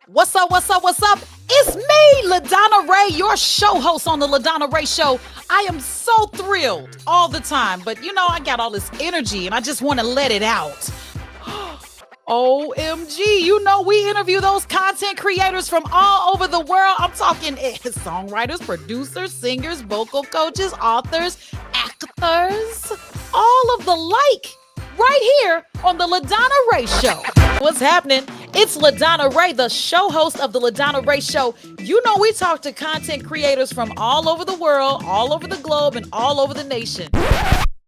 What's up? What's up? What's up? It's me, LaDonna Ray, your show host on the LaDonna Ray Show. I am so thrilled all the time, but I got all this energy and I just want to let it out. OMG, we interview those content creators from all over the world. I'm talking songwriters, producers, singers, vocal coaches, authors, actors, all of the like right here on the LaDonna Ray Show. What's happening? It's LaDonna Ray, the show host of the LaDonna Ray Show. We talk to content creators from all over the world, all over the globe, and all over the nation.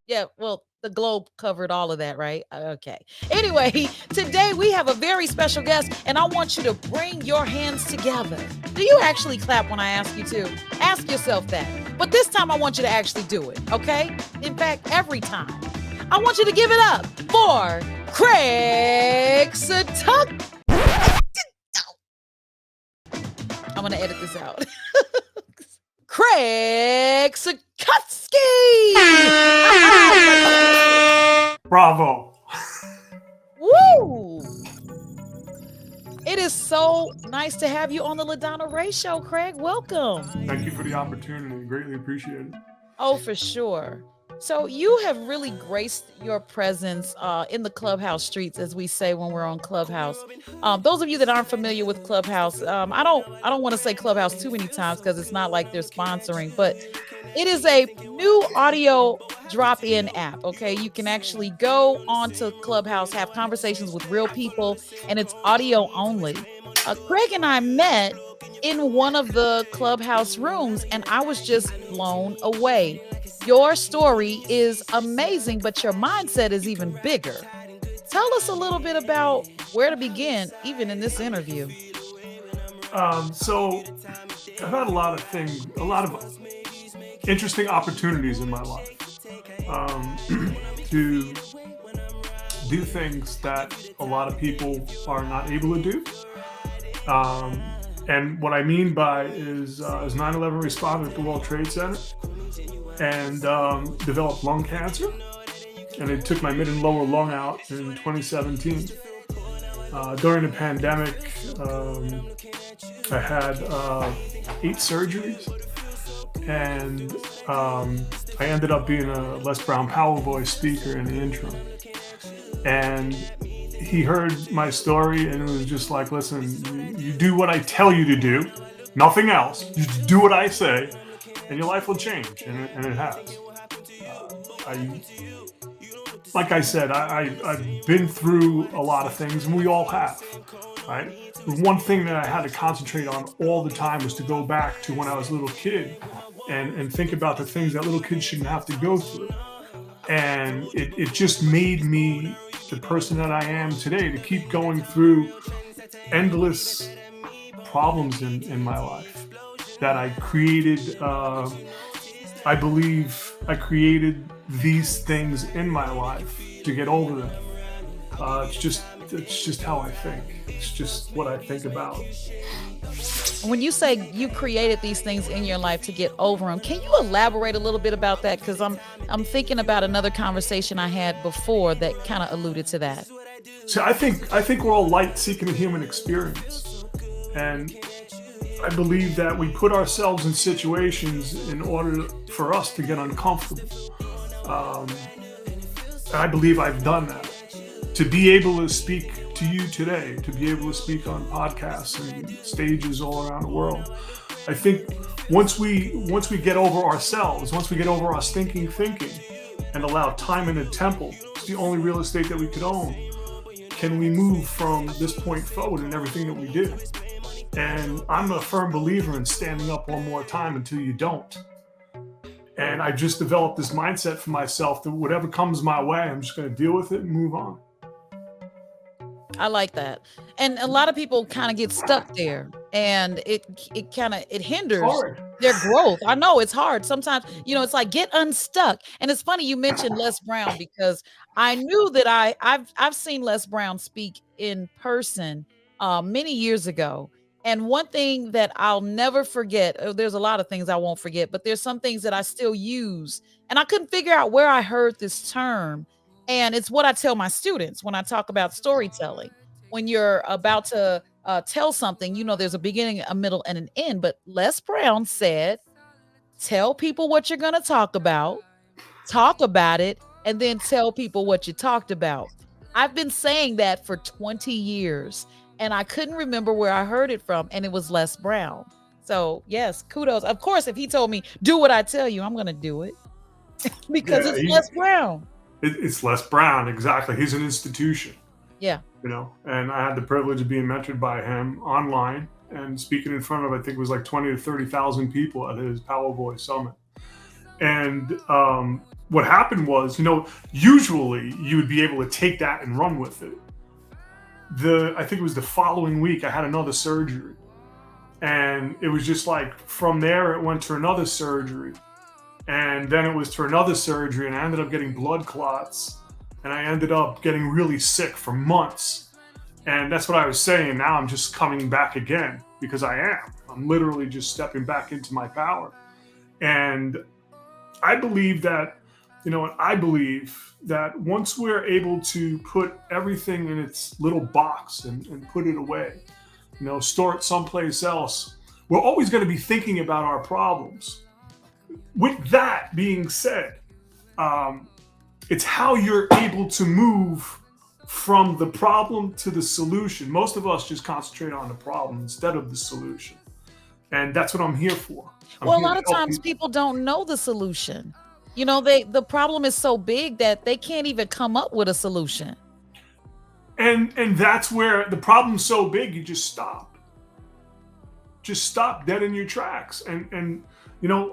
Yeah, well, the globe covered all of that, right? Okay. Anyway, today we have a very special guest, and I want you to bring your hands together. Do you actually clap when I ask you to? Ask yourself that. But this time I want you to actually do it, okay? In fact, every time. I want you to give it up for Craig Sotkovsky. I'm going to edit this out. Craig Sotkovsky. Bravo. Woo! It is so nice to have you on the LaDonna Ray Show, Craig. Welcome. Thank you for the opportunity. Greatly appreciate it. Oh, for sure. So you have really graced your presence in the clubhouse streets, as we say when we're on Clubhouse. Those of you that aren't familiar with Clubhouse, I don't want to say Clubhouse too many times because it's not like they're sponsoring, but it is a new audio drop-in app. Okay, you can actually go onto Clubhouse, have conversations with real people, and it's audio only. Craig and I met in one of the Clubhouse rooms, and I was just blown away. Your story is amazing, but your mindset is even bigger. Tell us a little bit about where to begin, even in this interview. So I've had a lot of interesting opportunities in my life to do things that a lot of people are not able to do. And what I mean by is 9/11 responded at the World Trade Center and developed lung cancer. And it took my mid and lower lung out in 2017. During the pandemic, I had 8 surgeries. And I ended up being a Les Brown Power Voice speaker in the interim. And he heard my story and it was just like, listen, you do what I tell you to do, nothing else. You just do what I say, and your life will change, and it has. Like I said, I've been through a lot of things, and we all have, right? The one thing that I had to concentrate on all the time was to go back to when I was a little kid and think about the things that little kids shouldn't have to go through. And it just made me the person that I am today, to keep going through endless problems in my life that I created. I believe I created these things in my life to get over them. It's just how I think. It's just what I think about. When you say you created these things in your life to get over them, can you elaborate a little bit about that? Because I'm thinking about another conversation I had before that kind of alluded to that. So I think we're all light seeking a human experience, and I believe that we put ourselves in situations in order for us to get uncomfortable. I believe I've done that. To be able to speak to you today, to be able to speak on podcasts and stages all around the world, I think once we get over ourselves, once we get over our thinking, and allow time in a temple, it's the only real estate that we could own, can we move from this point forward in everything that we do. And I'm a firm believer in standing up one more time until you don't. And I just developed this mindset for myself that whatever comes my way, I'm just going to deal with it and move on. I like that. And a lot of people kind of get stuck there, and it hinders their growth. I know it's hard. Sometimes, it's like get unstuck. And it's funny you mentioned Les Brown, because I knew that I've seen Les Brown speak in person many years ago. And one thing that I'll never forget, there's a lot of things I won't forget, but there's some things that I still use. And I couldn't figure out where I heard this term. And it's what I tell my students when I talk about storytelling. When you're about to tell something, there's a beginning, a middle, and an end. But Les Brown said, tell people what you're going to talk about it, and then tell people what you talked about. I've been saying that for 20 years, and I couldn't remember where I heard it from, and it was Les Brown. So, yes, kudos. Of course, if he told me, do what I tell you, I'm going to do it because it's Les Brown. It's Les Brown, exactly. He's an institution. Yeah. And I had the privilege of being mentored by him online and speaking in front of, I think it was like 20 to 30,000 people at his Power Voice Summit. And what happened was, usually you would be able to take that and run with it. I think it was the following week, I had another surgery. And it was just like, from there, it went to another surgery. And then it was to another surgery, and I ended up getting blood clots. And I ended up getting really sick for months. And that's what I was saying. Now I'm just coming back again, because I'm literally just stepping back into my power. And I believe that, once we're able to put everything in its little box and put it away, store it someplace else, we're always going to be thinking about our problems. With that being said, it's how you're able to move from the problem to the solution. Most of us just concentrate on the problem instead of the solution. And that's what I'm here for. A lot of times people don't know the solution. The problem is so big that they can't even come up with a solution. And that's where the problem's so big, you just stop. Just stop dead in your tracks. And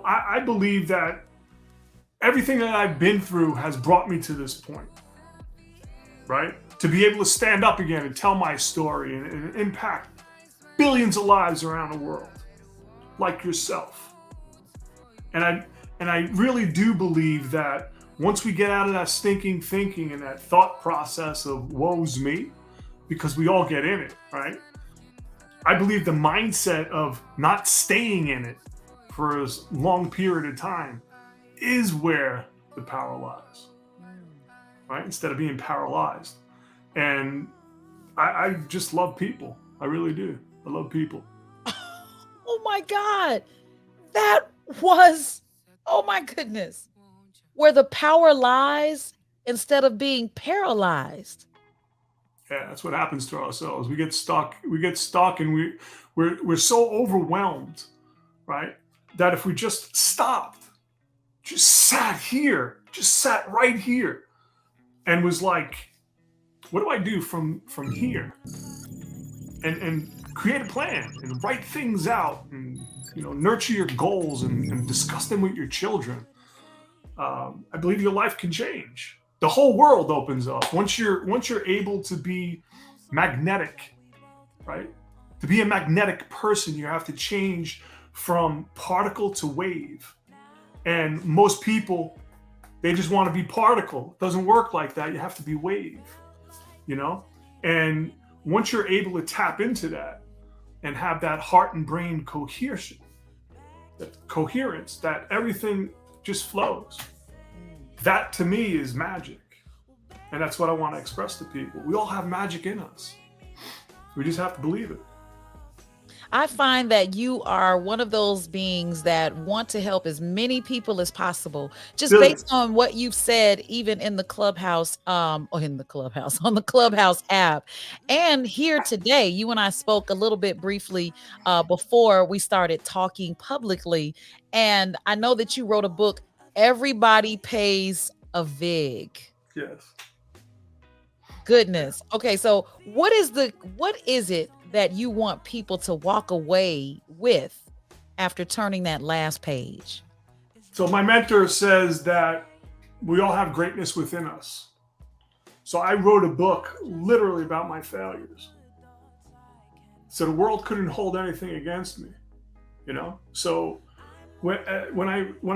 I believe that everything that I've been through has brought me to this point, right? To be able to stand up again and tell my story and impact billions of lives around the world, like yourself. And I really do believe that once we get out of that stinking thinking and that thought process of woe's me, because we all get in it, right? I believe the mindset of not staying in it for a long period of time is where the power lies, right? Instead of being paralyzed. And I just love people. I really do. I love people. Oh my God. That was, oh my goodness, where the power lies instead of being paralyzed. Yeah, that's what happens to ourselves. We get stuck and we're so overwhelmed, right? That if we just stopped, just sat right here and was like, what do I do from here? And create a plan and write things out and nurture your goals and discuss them with your children. I believe your life can change. The whole world opens up once you're able to be magnetic, right? To be a magnetic person, you have to change from particle to wave. And most people, they just want to be particle. It doesn't work like that. You have to be wave, And once you're able to tap into that and have that heart and brain cohesion, that coherence, that everything just flows. That to me is magic. And that's what I want to express to people. We all have magic in us. We just have to believe it. I find that you are one of those beings that want to help as many people as possible, just based on what you've said, even in the Clubhouse, on the Clubhouse app. And here today, you and I spoke a little bit briefly before we started talking publicly. And I know that you wrote a book, Everybody Pays a Vig. Yes. Goodness. Okay, so what is it that you want people to walk away with after turning that last page? So my mentor says that we all have greatness within us. So I wrote a book literally about my failures. So the world couldn't hold anything against me, So when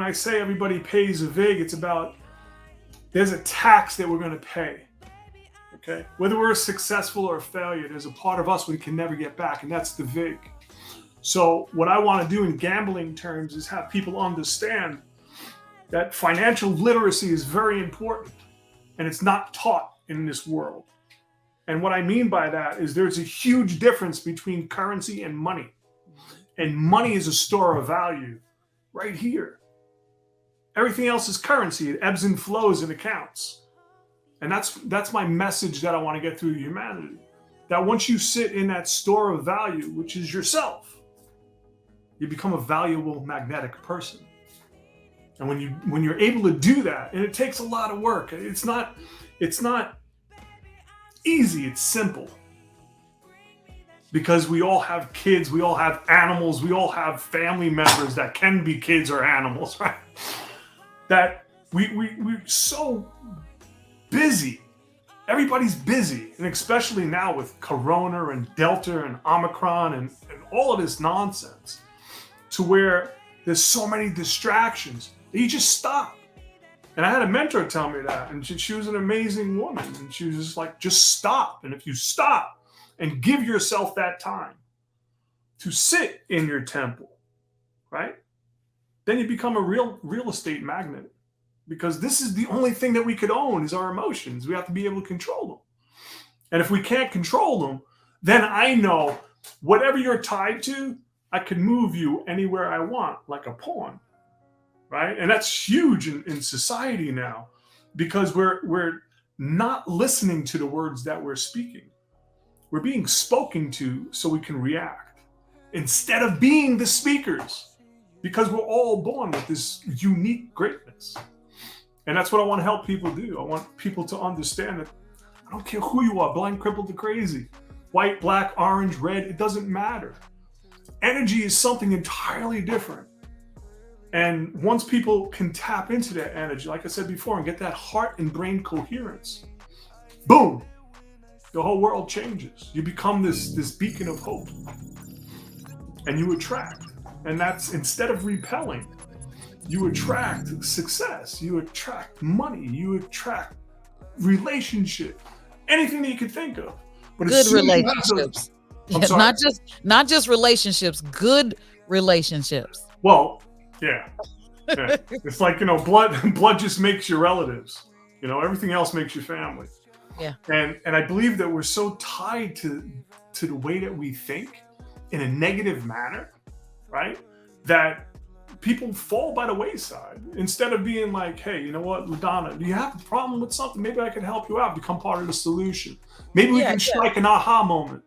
I say everybody pays a vig, it's about there's a tax that we're going to pay. Okay, whether we're successful or a failure, there's a part of us we can never get back, and that's the VIG. So what I want to do in gambling terms is have people understand that financial literacy is very important, and it's not taught in this world. And what I mean by that is there's a huge difference between currency and money. And money is a store of value right here. Everything else is currency. It ebbs and flows in accounts. And that's my message that I want to get through to humanity. That once you sit in that store of value, which is yourself, you become a valuable magnetic person. And when you're able to do that, and it takes a lot of work. It's not easy, it's simple. Because we all have kids, we all have animals, we all have family members that can be kids or animals, right? That we're so busy. Everybody's busy, and especially now with Corona and Delta and Omicron and all of this nonsense, to where there's so many distractions that you just stop. And I had a mentor tell me that, and she was an amazing woman, and she was just like, just stop. And if you stop and give yourself that time to sit in your temple, right? Then you become a real estate magnet. Because this is the only thing that we could own is our emotions. We have to be able to control them. And if we can't control them, then I know whatever you're tied to, I can move you anywhere I want, like a pawn, right? And that's huge in society now, because we're not listening to the words that we're speaking. We're being spoken to so we can react instead of being the speakers, because we're all born with this unique greatness. And that's what I want to help people do. I want people to understand that I don't care who you are, blind, crippled, to crazy, white, black, orange, red, it doesn't matter. Energy is something entirely different. And once people can tap into that energy, like I said before, and get that heart and brain coherence, boom, the whole world changes. You become this beacon of hope. And you attract. And that's, instead of repelling, you attract success, you attract money, you attract relationship, anything that you could think of. But good relationships. Not just relationships, good relationships. Well, yeah. It's like, blood just makes you relatives. Everything else makes you family. Yeah. And I believe that we're so tied to the way that we think in a negative manner, right? That people fall by the wayside instead of being like, hey, you know what, LaDonna, do you have a problem with something? Maybe I can help you out, become part of the solution. Maybe we can strike an aha moment.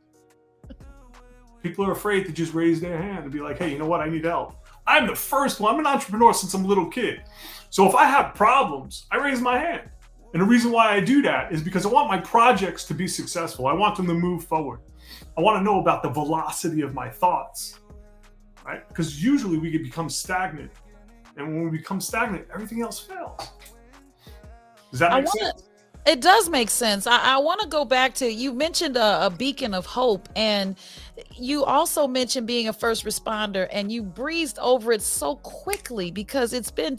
People are afraid to just raise their hand and be like, hey, you know what, I need help. I'm the first one. I'm an entrepreneur since I'm a little kid. So if I have problems, I raise my hand. And the reason why I do that is because I want my projects to be successful. I want them to move forward. I want to know about the velocity of my thoughts. Right? Because usually we can become stagnant. And when we become stagnant, everything else fails. Does that make sense? It does make sense. I want to go back to, you mentioned a beacon of hope, and you also mentioned being a first responder, and you breezed over it so quickly because it's been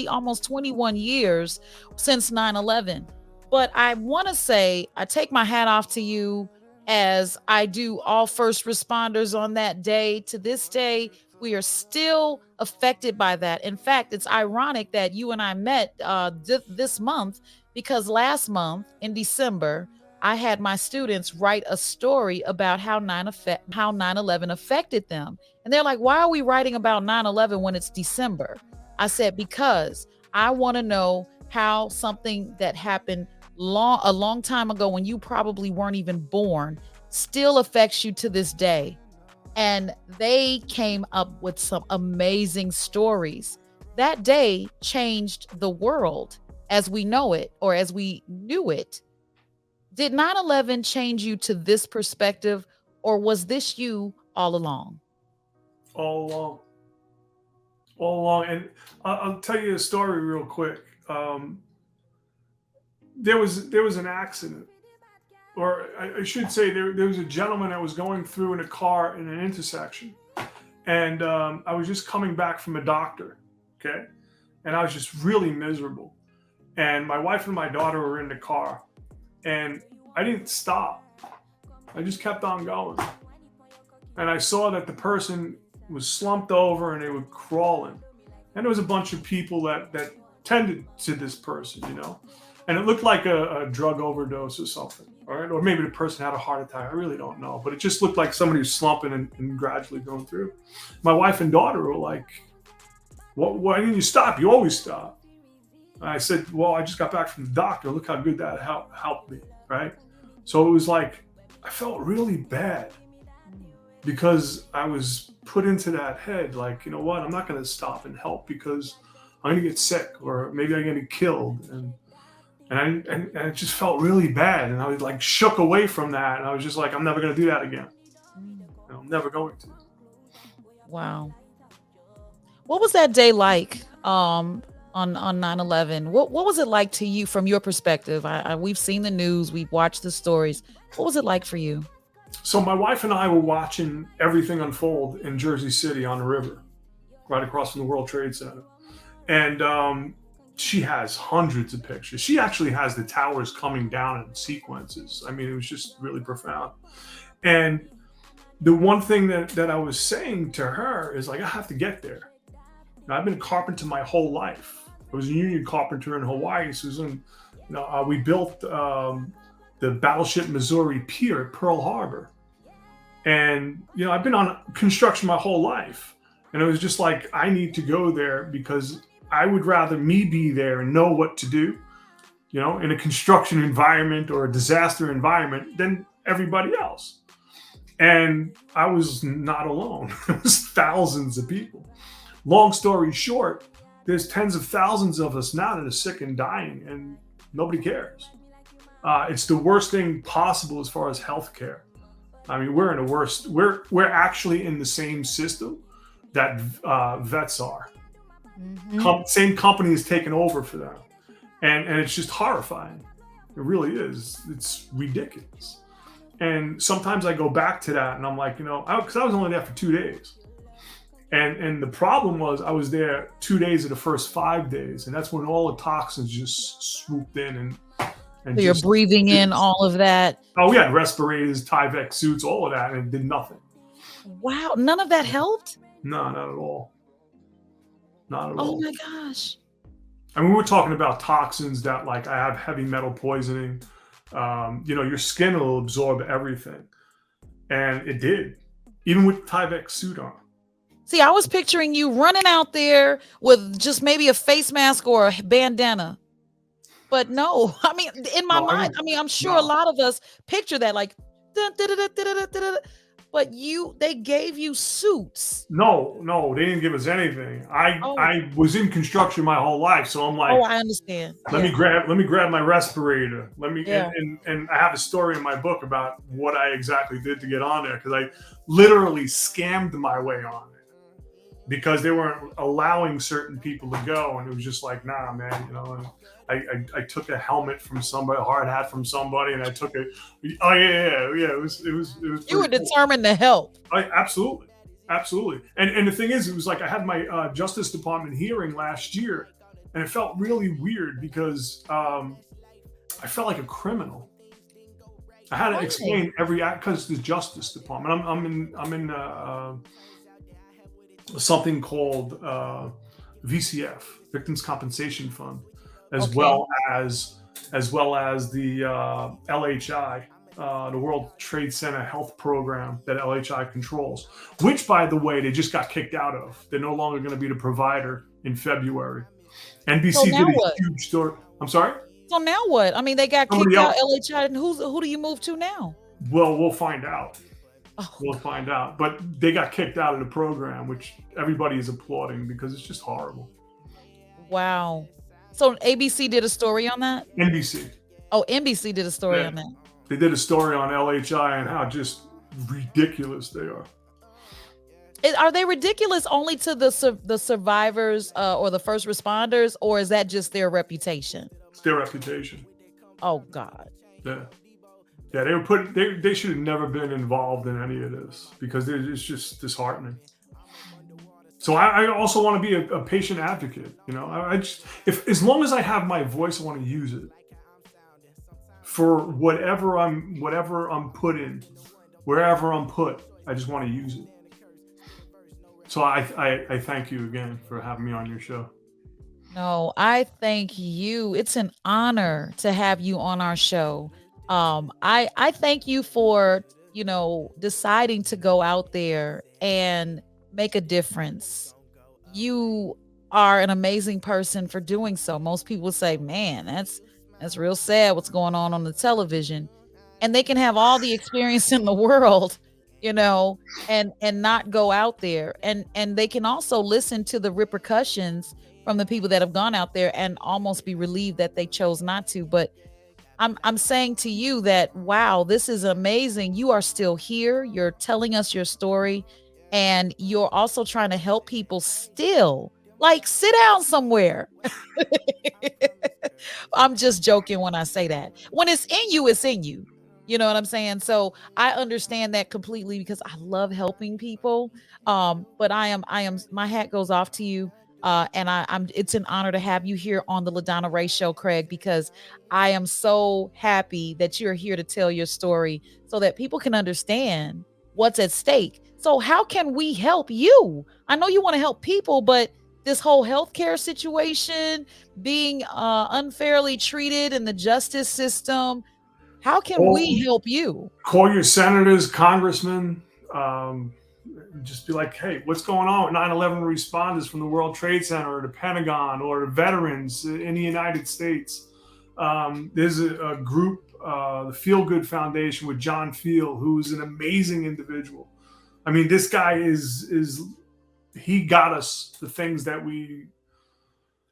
almost 21 years since 9/11. But I want to say, I take my hat off to you, as I do all first responders on that day. To this day, we are still affected by that. In fact, it's ironic that you and I met this month, because last month in December, I had my students write a story about how 9/11 affected them. And they're like, why are we writing about 9/11 when it's December? I said, because I want to know how something that happened a long time ago, when you probably weren't even born, still affects you to this day. And they came up with some amazing stories. That day changed the world as we know it, or as we knew it. Did 9/11 change you to this perspective, or was this you all along? All along. All along. And I'll tell you a story real quick. There was an accident, or I should say there was a gentleman that was going through in a car in an intersection, and I was just coming back from a doctor, okay, and I was just really miserable, and my wife and my daughter were in the car, and I didn't stop, I just kept on going, and I saw that the person was slumped over and they were crawling, and there was a bunch of people that tended to this person, and it looked like a drug overdose or something, all right? Or maybe the person had a heart attack. I really don't know, but it just looked like somebody was slumping and gradually going through. My wife and daughter were like, why didn't you stop? You always stop. And I said, well, I just got back from the doctor. Look how good that helped me, right? So it was like, I felt really bad because I was put into that head, like, you know what? I'm not going to stop and help because I'm going to get sick, or maybe I'm going to get killed. And it just felt really bad. And I was like shook away from that. And I was just like, I'm never going to do that again. I'm never going to. Wow. What was that day like on 9/11? What was it like to you from your perspective? We've seen the news, we've watched the stories. What was it like for you? So my wife and I were watching everything unfold in Jersey City on the river, right across from the World Trade Center. And she has hundreds of pictures. She actually has the towers coming down in sequences. I mean, it was just really profound. And the one thing that I was saying to her is like, I have to get there. Now, I've been a carpenter my whole life. I was a union carpenter in Hawaii. So we built the battleship Missouri Pier at Pearl Harbor. And, I've been on construction my whole life. And it was just like, I need to go there because I would rather me be there and know what to do, in a construction environment or a disaster environment than everybody else. And I was not alone. It was thousands of people. Long story short, there's tens of thousands of us now that are sick and dying, and nobody cares. It's the worst thing possible as far as healthcare. I mean, we're in the worst. We're actually in the same system that vets are. Mm-hmm. Same company is taking over for them, and it's just horrifying. It really is. It's ridiculous. And sometimes I go back to that, and I'm like, because I was only there for 2 days. And the problem was I was there 2 days of the first 5 days, and that's when all the toxins just swooped in and so you're breathing in all of that. Oh, we had respirators, Tyvek suits, all of that, and it did nothing. Wow, none of that helped? No, not at all. Not at all. Oh my gosh. I mean, we were talking about toxins that, like, I have heavy metal poisoning. Your skin will absorb everything, and it did, even with Tyvek suit on. See, I was picturing you running out there with just maybe a face mask or a bandana. But no, I mean, in my mind, I'm sure a lot of us picture that like, but they gave you suits. No, they didn't give us anything. I was in construction my whole life, so I'm like, I understand. Let me grab my respirator. And I have a story in my book about what I exactly did to get on there, because I literally scammed my way on it because they weren't allowing certain people to go, and it was just like, nah, man, And I took a helmet from somebody, a hard hat from somebody, and I took it. Oh yeah. It was. You were determined to help. Absolutely. And the thing is, it was like I had my Justice Department hearing last year, and it felt really weird because I felt like a criminal. I had to explain every act because the Justice Department. I'm in something called VCF, Victims Compensation Fund. As well as the LHI, the World Trade Center Health Program that LHI controls, which, by the way, they just got kicked out of. They're no longer going to be the provider in February. NBC did a huge story. I'm sorry? So now what? I mean, they got kicked out, LHI, and who do you move to now? Well, we'll find out. We'll find out. But they got kicked out of the program, which everybody is applauding because it's just horrible. Wow. So ABC did a story on that? NBC. Oh, NBC did a story on that. They did a story on LHI and how just ridiculous they are. Are they ridiculous only to the survivors or the first responders, or is that just their reputation? It's their reputation. Oh God. Yeah. They should have never been involved in any of this because it's just disheartening. So I also want to be a patient advocate. As long as I have my voice, I want to use it for whatever I'm put in, wherever I'm put. I just want to use it. So I thank you again for having me on your show. No, I thank you. It's an honor to have you on our show. I thank you for, deciding to go out there and make a difference. You are an amazing person for doing so. Most people say, "Man, that's real sad what's going on the television." And they can have all the experience in the world, you know, and not go out there. And they can also listen to the repercussions from the people that have gone out there and almost be relieved that they chose not to. But I'm saying to you that, wow, this is amazing. You are still here. You're telling us your story, and you're also trying to help people still. Like, sit down somewhere. I'm just joking when I say that. When it's in you, it's in you. You know what I'm saying? So I understand that completely because I love helping people. But my hat goes off to you. And it's an honor to have you here on the LaDonna Ray Show, Craig, because I am so happy that you're here to tell your story so that people can understand what's at stake. So how can we help you? I know you want to help people, but this whole healthcare situation, being unfairly treated in the justice system, how can we help you? Call your senators, congressmen. Just be like, hey, what's going on with 9/11 responders from the World Trade Center or the Pentagon or veterans in the United States? There's a group, the Feel Good Foundation with John Field, who's an amazing individual. I mean, this guy is he got us the things that we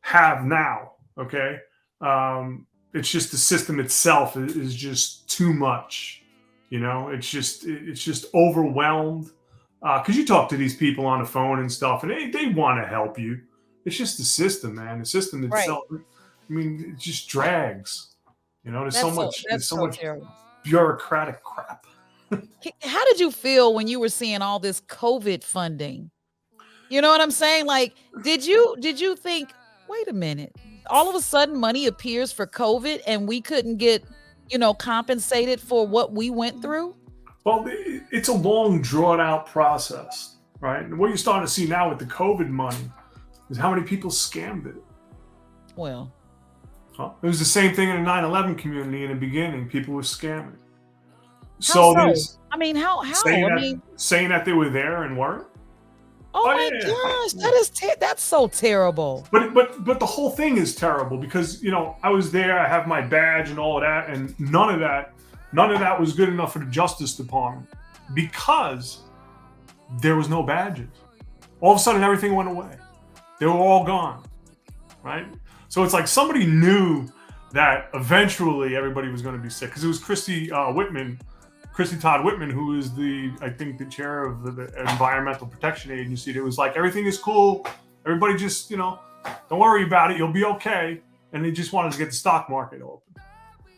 have now. Okay, it's just the system itself is just too much. It's just overwhelmed. Because you talk to these people on the phone and stuff, and they want to help you. It's just the system, man. The system Right. itself. I mean, it just drags. There's so That's so much. There's that's so so much terrible. bureaucratic crap. How did you feel when you were seeing all this COVID funding? You know what I'm saying? Like, did you think, wait a minute, all of a sudden money appears for COVID and we couldn't get, compensated for what we went through? Well, it's a long, drawn out process, right? And what you're starting to see now with the COVID money is how many people scammed it. Well, Huh? It was the same thing in the 9/11 community in the beginning. People were scamming. how So so? there's I mean, how? saying I that mean, saying that they were there and weren't. oh Oh my yeah, gosh, yeah. that's so terrible. But the whole thing is terrible because I was there, I have my badge and all of that, and none of that was good enough for the Justice Department because there was no badges. All of a sudden, everything went away. They were all gone, right? So it's like somebody knew that eventually everybody was going to be sick because it was Christy Todd Whitman, who is I think the chair of the Environmental Protection Agency. That was like, everything is cool. Everybody just, don't worry about it. You'll be okay. And they just wanted to get the stock market open.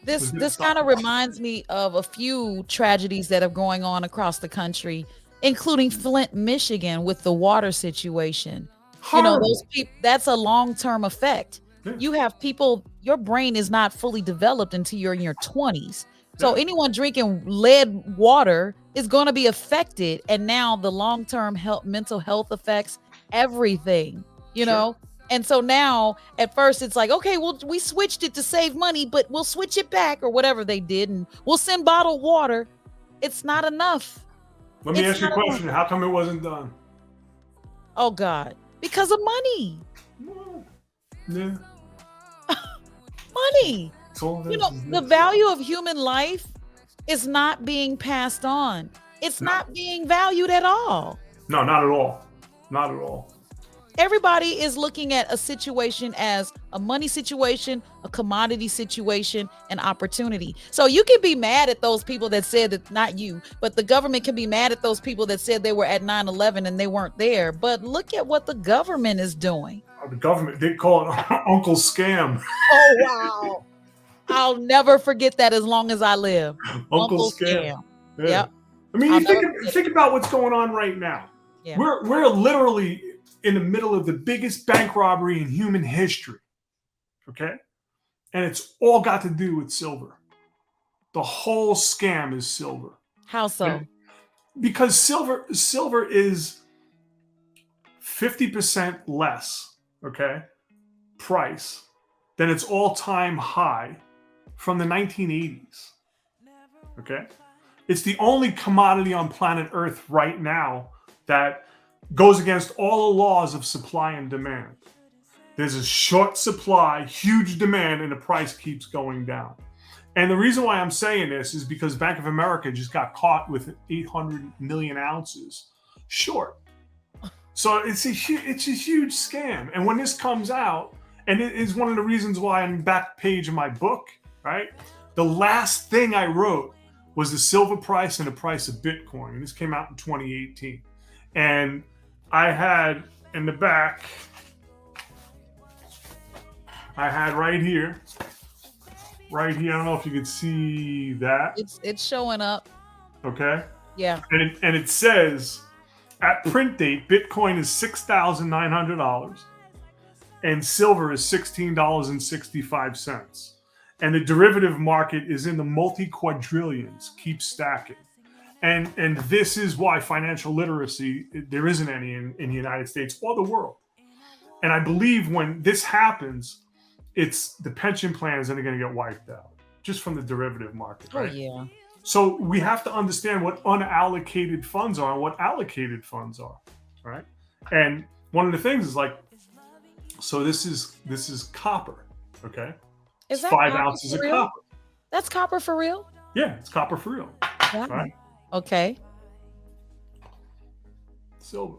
This kind of reminds me of a few tragedies that are going on across the country, including Flint, Michigan, with the water situation. Those Horrible. people, that's a long-term effect. Yeah. You have people, your brain is not fully developed until you're in your 20s. So Yeah. anyone drinking lead water is going to be affected. And now the long-term mental health effects, everything, you Sure. know? And so now at first it's like, okay, well, we switched it to save money, but we'll switch it back or whatever they did. And we'll send bottled water. It's not enough. Let me It's ask you a not enough. question. How come it wasn't done? Oh God, because of money, Well, yeah. money. It's all this is The this. value of human life is not being passed on. It's No. not being valued at all. No, not at all. Not at all. Everybody is looking at a situation as a money situation, a commodity situation, an opportunity. So you can be mad at those people that said that, not you, but the government can be mad at those people that said they were at 9/11 and they weren't there. But look at what the government is doing. The government, they call it Uncle Scam. Oh, wow. I'll never forget that as long as I live. Uncle Uncle Scam. Scam. Yeah. Yep. I mean, I'll you never think forget it. think about what's going on right now. Yeah. We're literally in the middle of the biggest bank robbery in human history. Okay? And it's all got to do with silver. The whole scam is silver. How so? Because silver is 50% less, okay, price than its all-time high from the 1980s. Okay? It's the only commodity on planet Earth right now that goes against all the laws of supply and demand. There's a short supply, huge demand, and the price keeps going down. And the reason why I'm saying this is because Bank of America just got caught with 800 million ounces short. So it's a huge scam. And when this comes out, and it is one of the reasons why on the back page of my book, right? The last thing I wrote was the silver price and the price of Bitcoin. And this came out in 2018. And I had in the back, I had right here. I don't know if you could see that. It's showing up. Okay. Yeah. And it says at print date, Bitcoin is $6,900 and silver is $16.65. And the derivative market is in the multi-quadrillions, keep stacking. And this is why financial literacy, there isn't any in the United States or the world. And I believe when this happens, it's the pension plans that are going to get wiped out just from the derivative market. Right? Oh, yeah. So we have to understand what unallocated funds are and what allocated funds are, right? And one of the things is like, so this is copper, okay? Is that 5 ounces of copper. That's copper for real? Yeah, it's copper for real. Wow. Right? Okay. Silver.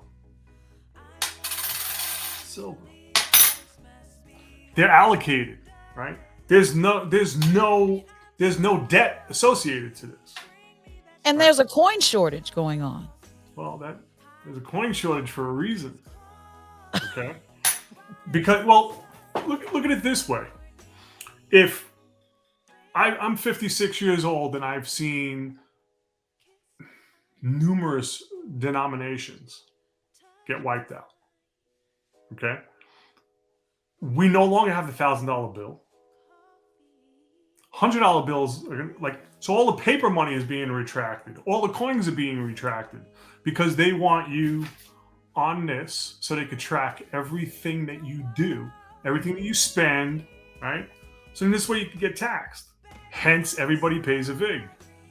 They're allocated, right? There's no debt associated to this. And right? there's a coin shortage going on. Well, there's a coin shortage for a reason. Okay? Because, well, look at it this way. If I'm 56 years old and I've seen numerous denominations get wiped out. Okay? We no longer have the $1,000 bill. $100 bills are like, so all the paper money is being retracted. All the coins are being retracted because they want you on this so they could track everything that you do, everything that you spend, right? So in this way you can get taxed. Hence, everybody pays a VIG.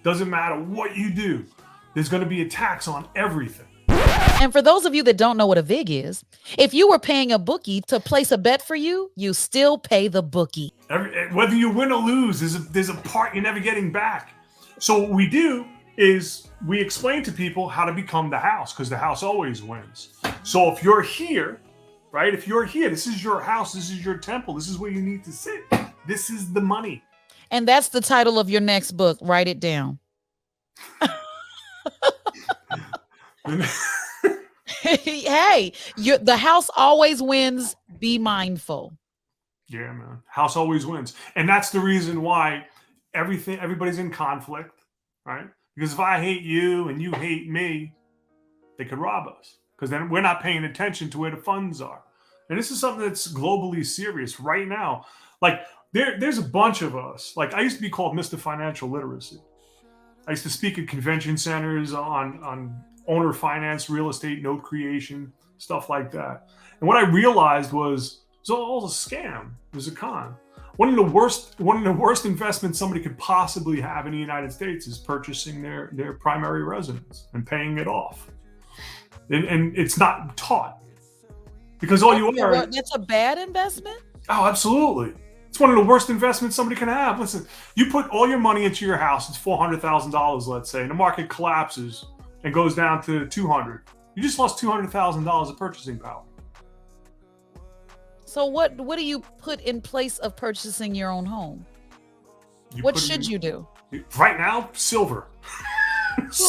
Doesn't matter what you do. There's going to be a tax on everything. And for those of you that don't know what a VIG is, if you were paying a bookie to place a bet for you, you still pay the bookie. Whether you win or lose, there's a part you're never getting back. So what we do is we explain to people how to become the house, because the house always wins. So if you're here, right? If you're here, this is your house, this is your temple, this is where you need to sit. This is the money. And that's the title of your next book. Write it down. Hey, the house always wins. Be mindful. Yeah, man. House always wins. And that's the reason why everybody's in conflict, right? Because if I hate you and you hate me, they could rob us. Because then we're not paying attention to where the funds are. And this is something that's globally serious right now. Like, there's a bunch of us. Like, I used to be called Mr. Financial Literacy. I used to speak at convention centers on owner finance, real estate, note creation, stuff like that. And what I realized was it's all a scam. It was a con. One of the worst investments somebody could possibly have in the United States is purchasing their primary residence and paying it off. And it's not taught. Because all you are... That's a bad investment? Oh, absolutely. It's one of the worst investments somebody can have. Listen, you put all your money into your house, it's $400,000, let's say, and the market collapses and goes down to $200,000. You just lost $200,000 of purchasing power. So what do you put in place of purchasing your own home? What should you do? Right now, silver.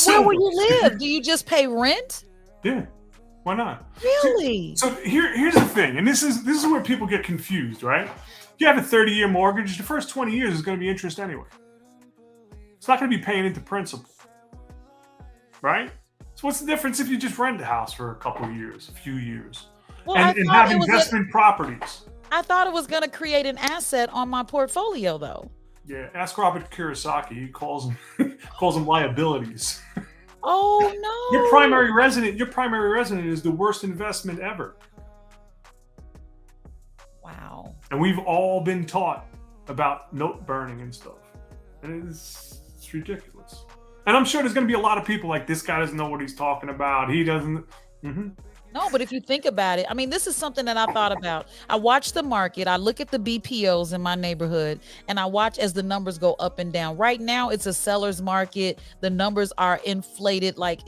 Where will you live? Do you just pay rent? Yeah. Why not? Really? So here's the thing, and this is where people get confused, right? If you have a 30-year mortgage, the first 20 years is going to be interest anyway. It's not going to be paying into principal, right? So what's the difference if you just rent a house for a few years, well, and have investment properties? I thought it was going to create an asset on my portfolio, though. Yeah, ask Robert Kiyosaki. He calls them liabilities. Oh no! Your primary resident is the worst investment ever. Wow. And we've all been taught about note burning and stuff. And it's ridiculous. And I'm sure there's going to be a lot of people like, this guy doesn't know what he's talking about. He doesn't. Mm-hmm. No, but if you think about it, I mean, this is something that I thought about. I watch the market. I look at the BPOs in my neighborhood, and I watch as the numbers go up and down. Right now, it's a seller's market. The numbers are inflated. Like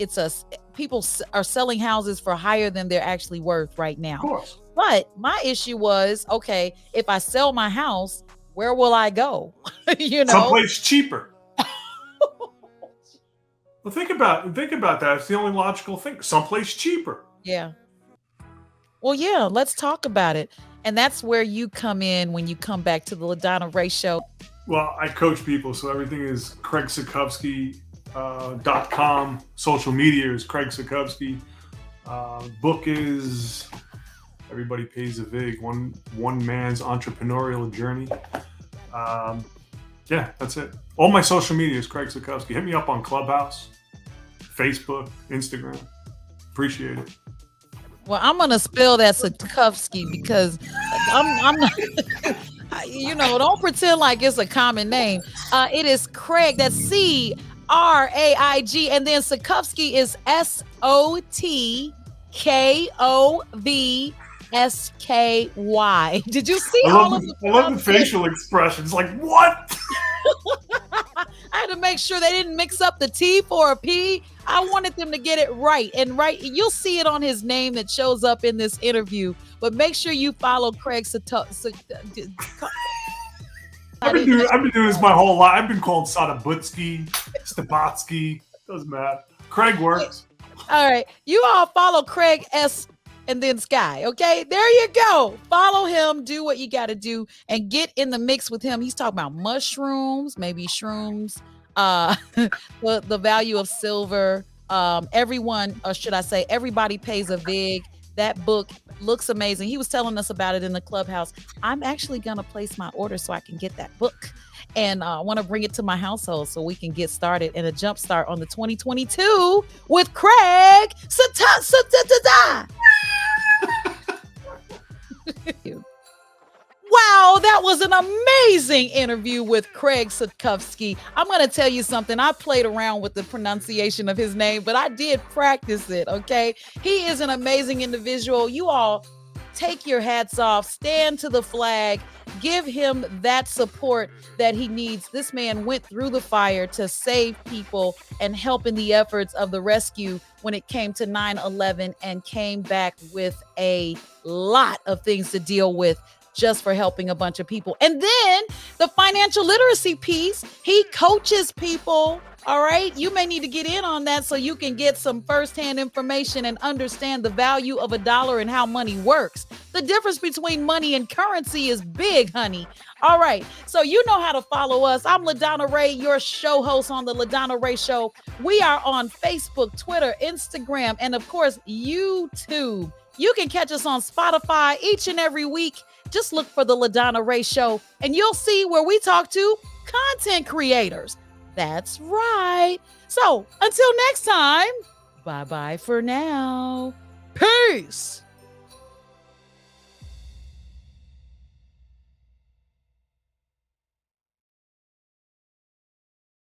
people are selling houses for higher than they're actually worth right now. Of course. But my issue was, okay, if I sell my house, where will I go? Someplace cheaper. Well, think about that. It's the only logical thing. Someplace cheaper. Yeah. Well, yeah, let's talk about it. And that's where you come in when you come back to the LaDonna Ray Show. Well, I coach people, so everything is Craig Sotkovsky.com. Social media is Craig Sotkovsky. Book is Everybody Pays a Vig, one man's entrepreneurial journey. Yeah, that's it. All my social media is Craig Sotkovsky. Hit me up on Clubhouse, Facebook, Instagram. Appreciate it. Well, I'm gonna spell that Sotkovsky because I'm not. Don't pretend like it's a common name. It is Craig. That's Craig, and then Sotkovsky is Sotkovsky. Did you see all of the? I love the facial expressions. Like, what? I had to make sure they didn't mix up the T for a P. I wanted them to get it right. And you'll see it on his name that shows up in this interview. But make sure you follow Craig I've been doing this my whole life. I've been called Sotobutsky, Stabotsky. Doesn't matter. Craig works. All right. You all follow Craig S. and then Sky. Okay, there you go. Follow him, do what you got to do, and get in the mix with him. He's talking about mushrooms, maybe shrooms, the value of silver. Everyone, or should I say, Everybody Pays a Vig. That book looks amazing. He was telling us about it in the clubhouse. I'm actually gonna place my order so I can get that book, and I want to bring it to my household so we can get started and a jump start on the 2022 with Craig Sotkovsky. Wow, that was an amazing interview with Craig Sotkovsky. I'm going to tell you something. I played around with the pronunciation of his name, but I did practice it, okay? He is an amazing individual. You all take your hats off, stand to the flag, give him that support that he needs. This man went through the fire to save people and help in the efforts of the rescue when it came to 9/11, and came back with a lot of things to deal with just for helping a bunch of people. And then the financial literacy piece, he coaches people. All right. You may need to get in on that so you can get some firsthand information and understand the value of a dollar and how money works. The difference between money and currency is big, honey. All right. So you know how to follow us. I'm LaDonna Ray, your show host on the LaDonna Ray Show. We are on Facebook, Twitter, Instagram, and of course, YouTube. You can catch us on Spotify each and every week. Just look for the LaDonna Ray Show, and you'll see where we talk to content creators. That's right. So until next time, bye-bye for now. Peace.